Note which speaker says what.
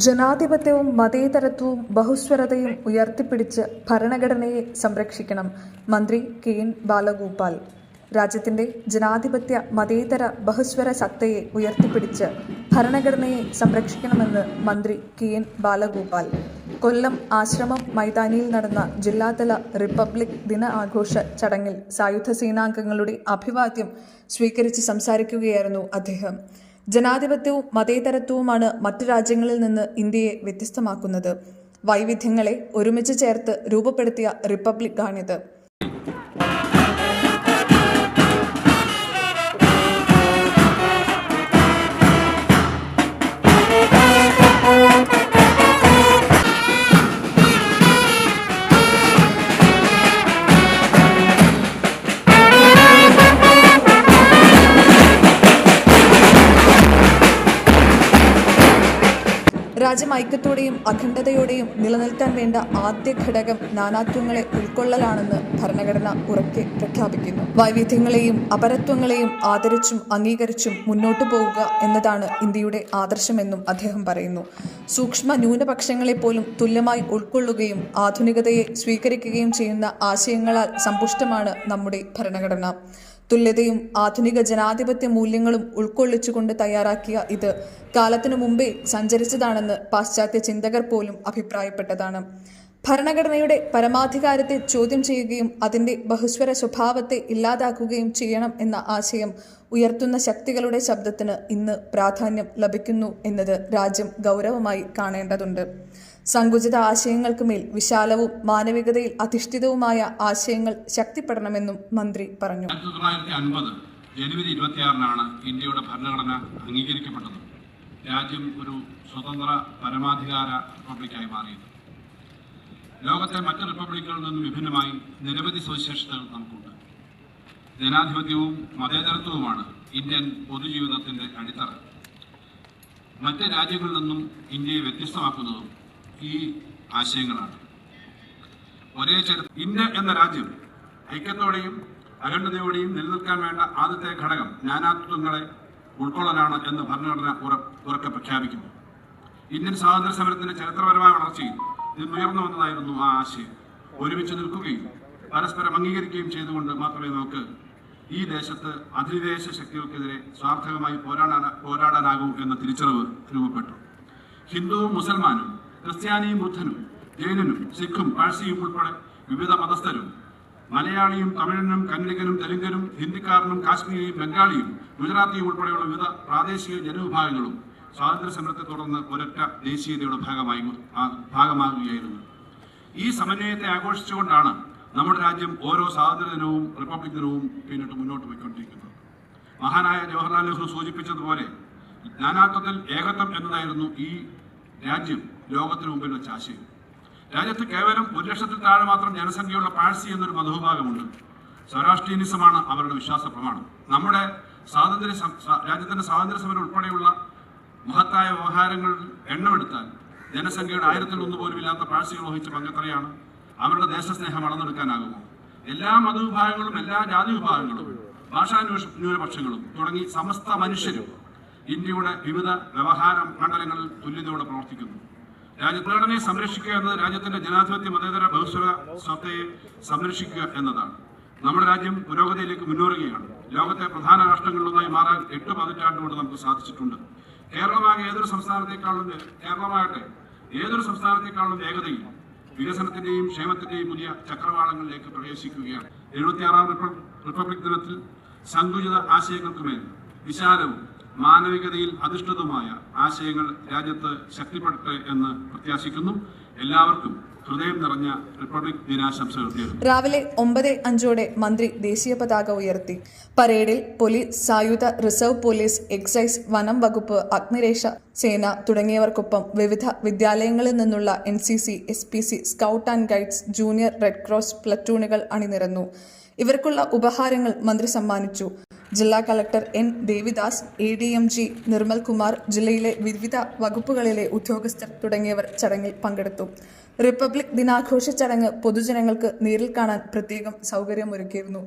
Speaker 1: ജനാധിപത്യവും മതേതരത്വവും ബഹുസ്വരതയും ഉയർത്തിപ്പിടിച്ച് ഭരണഘടനയെ സംരക്ഷിക്കണം. മന്ത്രി കെ.എൻ. ബാലഗോപാൽ. രാജ്യത്തിന്റെ ജനാധിപത്യ മതേതര ബഹുസ്വര സത്തയെ ഉയർത്തിപ്പിടിച്ച് ഭരണഘടനയെ സംരക്ഷിക്കണമെന്ന് മന്ത്രി കെ.എൻ. ബാലഗോപാൽ കൊല്ലം ആശ്രമം മൈതാനിയിൽ നടന്ന ജില്ലാതല റിപ്പബ്ലിക് ദിന ആഘോഷ ചടങ്ങിൽ സായുധ സേനാംഗങ്ങളുടെ അഭിവാദ്യം സ്വീകരിച്ച് സംസാരിക്കുകയായിരുന്നു അദ്ദേഹം. ജനാധിപത്യവും മതേതരത്വവുമാണ് മറ്റു രാജ്യങ്ങളിൽ നിന്ന് ഇന്ത്യയെ വ്യത്യസ്തമാക്കുന്നത്. വൈവിധ്യങ്ങളെ ഒരുമിച്ച് ചേർത്ത് രൂപപ്പെടുത്തിയ റിപ്പബ്ലിക്കാണിത്. രാജ്യം ഐക്യത്തോടെയും അഖണ്ഡതയോടെയും നിലനിൽക്കാൻ വേണ്ട ആദ്യ ഘടകം നാനാത്വങ്ങളെ ഉൾക്കൊള്ളലാണെന്ന് ഭരണഘടന ഉറക്കെ പ്രഖ്യാപിക്കുന്നു. വൈവിധ്യങ്ങളെയും അപരത്വങ്ങളെയും ആദരിച്ചും അംഗീകരിച്ചും മുന്നോട്ടു പോവുക എന്നതാണ് ഇന്ത്യയുടെ ആദർശമെന്നും അദ്ദേഹം പറയുന്നു. സൂക്ഷ്മ ന്യൂനപക്ഷങ്ങളെപ്പോലും തുല്യമായി ഉൾക്കൊള്ളുകയും ആധുനികതയെ സ്വീകരിക്കുകയും ചെയ്യുന്ന ആശയങ്ങളാൽ സമ്പുഷ്ടമാണ് നമ്മുടെ ഭരണഘടന. തുല്യതയും ആധുനിക ജനാധിപത്യ മൂല്യങ്ങളും ഉൾക്കൊള്ളിച്ചുകൊണ്ട് തയ്യാറാക്കിയ ഇത് കാലത്തിനു മുമ്പേ സഞ്ചരിച്ചതാണെന്ന് പാശ്ചാത്യ ചിന്തകർ പോലും അഭിപ്രായപ്പെട്ടതാണ്. ഭരണഘടനയുടെ പരമാധികാരത്തെ ചോദ്യം ചെയ്യുകയും അതിൻ്റെ ബഹുസ്വര സ്വഭാവത്തെ ഇല്ലാതാക്കുകയും ചെയ്യണം എന്ന ആശയം ഉയർത്തുന്ന ശക്തികളുടെ ശബ്ദത്തിന് ഇന്ന് പ്രാധാന്യം ലഭിക്കുന്നു എന്നത് രാജ്യം ഗൗരവമായി കാണേണ്ടതുണ്ട്. സങ്കുചിത ആശയങ്ങൾക്ക് മേൽ വിശാലവും മാനവികതയിൽ അധിഷ്ഠിതവുമായ ആശയങ്ങൾ ശക്തിപ്പെടണമെന്നും മന്ത്രി പറഞ്ഞു.
Speaker 2: 1950 ജനുവരി 26-നാണ് ഇന്ത്യയുടെ ഭരണഘടന അംഗീകരിക്കപ്പെട്ടത്. രാജ്യം ഒരു സ്വതന്ത്ര പരമാധികാര റിപ്പബ്ലിക്കായി മാറിയത്. ലോകത്തെ മറ്റ് റിപ്പബ്ലിക്കുകളിൽ നിന്നും വിഭിന്നമായി നിരവധി സവിശേഷതകൾ നമുക്കുണ്ട്. ജനാധിപത്യവും മതേതരത്വവുമാണ് ഇന്ത്യൻ പൊതുജീവിതത്തിന്റെ അടിത്തറ. മറ്റ് രാജ്യങ്ങളിൽ നിന്നും ഇന്ത്യയെ വ്യത്യസ്തമാക്കുന്നതും ഈ ആശയങ്ങളാണ്. ഇന്ത്യ എന്ന രാജ്യം ഐക്യത്തോടെയും അഖണ്ഡതയോടെയും നിലനിൽക്കാൻ വേണ്ട ആദ്യത്തെ ഘടകം നാനാത്വങ്ങളെ ഉൾക്കൊള്ളലാണ് എന്ന് ഭരണഘടന ഉറക്കെ പ്രഖ്യാപിക്കുന്നു. ഇന്ത്യൻ സ്വാതന്ത്ര്യ സമരത്തിന്റെ ചരിത്രപരമായ വളർച്ചയിൽ നിന്നുയർന്നു വന്നതായിരുന്നു ആ ആശയം. ഒരുമിച്ച് നിൽക്കുകയും പരസ്പരം അംഗീകരിക്കുകയും ചെയ്തുകൊണ്ട് മാത്രമേ നമുക്ക് ഈ ദേശത്ത് അധിനിവേശ ശക്തികൾക്കെതിരെ സ്വാർത്ഥകമായി പോരാടാനാകൂ എന്ന തിരിച്ചറിവ് രൂപപ്പെട്ടു. ഹിന്ദുവും മുസൽമാനും ക്രിസ്ത്യാനിയും ബുദ്ധനും ജൈനനും സിഖും പാഴ്സിയും ഉൾപ്പെടെ വിവിധ മതസ്ഥരും മലയാളിയും തമിഴനും കന്നഡികനും തെലുങ്കനും ഹിന്ദിക്കാരനും കാശ്മീരിയും ബംഗാളിയും ഗുജറാത്തിയും ഉൾപ്പെടെയുള്ള വിവിധ പ്രാദേശിക ജനവിഭാഗങ്ങളും സ്വാതന്ത്ര്യ സമരത്തെ തുടർന്ന് ഒരൊറ്റ ദേശീയതയുടെ ഭാഗമാകുകയായിരുന്നു. ഈ സമന്വയത്തെ ആഘോഷിച്ചുകൊണ്ടാണ് നമ്മുടെ രാജ്യം ഓരോ സ്വാതന്ത്ര്യ ദിനവും റിപ്പബ്ലിക് ദിനവും പിന്നിട്ട് മുന്നോട്ട് പോയിക്കൊണ്ടിരിക്കുന്നത്. മഹാനായ ജവഹർലാൽ നെഹ്റു സൂചിപ്പിച്ചതുപോലെ നാനാത്വത്തിൽ ഏകത്വം എന്നതായിരുന്നു ഈ രാജ്യം ലോകത്തിന് മുമ്പിൽ വെച്ച ആശയം. രാജ്യത്ത് കേവലം 1 ലക്ഷത്തിൽ താഴെ മാത്രം ജനസംഖ്യയുള്ള പാഴ്സി എന്നൊരു മതവിഭാഗമുണ്ട്. സ്വരാഷ്ട്രീയനിസമാണ് അവരുടെ വിശ്വാസ പ്രമാണം. നമ്മുടെ രാജ്യത്തിന്റെ സ്വാതന്ത്ര്യ സമരം ഉൾപ്പെടെയുള്ള മഹത്തായ വ്യവഹാരങ്ങൾ എണ്ണമെടുത്താൽ ജനസംഖ്യയുടെ 1000-1 പോലും ഇല്ലാത്ത പാഴ്സികൾ വഹിച്ച പങ്കെത്രയാണ്. അവരുടെ ദേശസ്നേഹം അളന്നെടുക്കാനാകുമോ? എല്ലാ മതവിഭാഗങ്ങളും എല്ലാ ജാതി വിഭാഗങ്ങളും ഭാഷാ ന്യൂനപക്ഷങ്ങളും തുടങ്ങി സമസ്ത മനുഷ്യരും ഇന്ത്യയുടെ വിവിധ വ്യവഹാര മണ്ഡലങ്ങളിൽ തുല്യതയോടെ പ്രവർത്തിക്കുന്നു. ഭരണഘടനയെ സംരക്ഷിക്കുക എന്നത് രാജ്യത്തിന്റെ ജനാധിപത്യ മതേതര ബഹുസ്വര സത്തയെ സംരക്ഷിക്കുക എന്നതാണ്. നമ്മുടെ രാജ്യം പുരോഗതിയിലേക്ക് മുന്നേറുകയാണ്. ലോകത്തെ പ്രധാന രാഷ്ട്രങ്ങളിലൊന്നായി മാറാൻ 8 പതിറ്റാണ്ട് കൊണ്ട് നമുക്ക് സാധിച്ചിട്ടുണ്ട്. കേരളമാകട്ടെ ഏതൊരു സംസ്ഥാനത്തെക്കാളും വേഗതയിൽ വികസനത്തിന്റെയും ക്ഷേമത്തിന്റെയും പുതിയ ചക്രവാളങ്ങളിലേക്ക് പ്രവേശിക്കുകയാണ്. 76-ാം റിപ്പബ്ലിക് ദിനത്തിൽ സങ്കുചിത ആശയങ്ങൾക്കുമേൽ വിശാലവും മാനവികതയിൽ അധിഷ്ഠിതമായ ആശയങ്ങൾ രാജ്യത്ത് ശക്തിപ്പെടട്ടെ എന്ന് പ്രത്യാശിക്കുന്നു. എല്ലാവർക്കും ഹൃദയം നിറഞ്ഞ റിപ്പബ്ലിക് ദിനാശംസകൾ നേരുന്നു.
Speaker 1: രാവിലെ 9:05 മന്ത്രി ദേശീയ പതാക ഉയർത്തി. പരേഡിൽ പോലീസ്, സായുധ റിസർവ് പോലീസ്, എക്സൈസ്, വനം വകുപ്പ്, അഗ്നിരക്ഷ സേന തുടങ്ങിയവർക്കൊപ്പം വിവിധ വിദ്യാലയങ്ങളിൽ നിന്നുള്ള NCC, SPC, scout and guides, junior red cross പ്ലറ്റൂണുകൾ അണിനിരന്നു. ഇവർക്കുള്ള ഉപഹാരങ്ങൾ മന്ത്രി സമ്മാനിച്ചു. ജില്ലാ collector N. Devidas, ADMG Nirmal Kumar, ജില്ലയിലെ വിവിധ വകുപ്പുകളിലെ ഉദ്യോഗസ്ഥർ തുടങ്ങിയവർ ചടങ്ങിൽ പങ്കെടുത്തു. റിപ്പബ്ലിക് ദിനാഘോഷ ചടങ്ങ് പൊതുജനങ്ങൾക്ക് നേരിൽ കാണാൻ പ്രത്യേകം സൗകര്യമൊരുക്കിയിരുന്നു.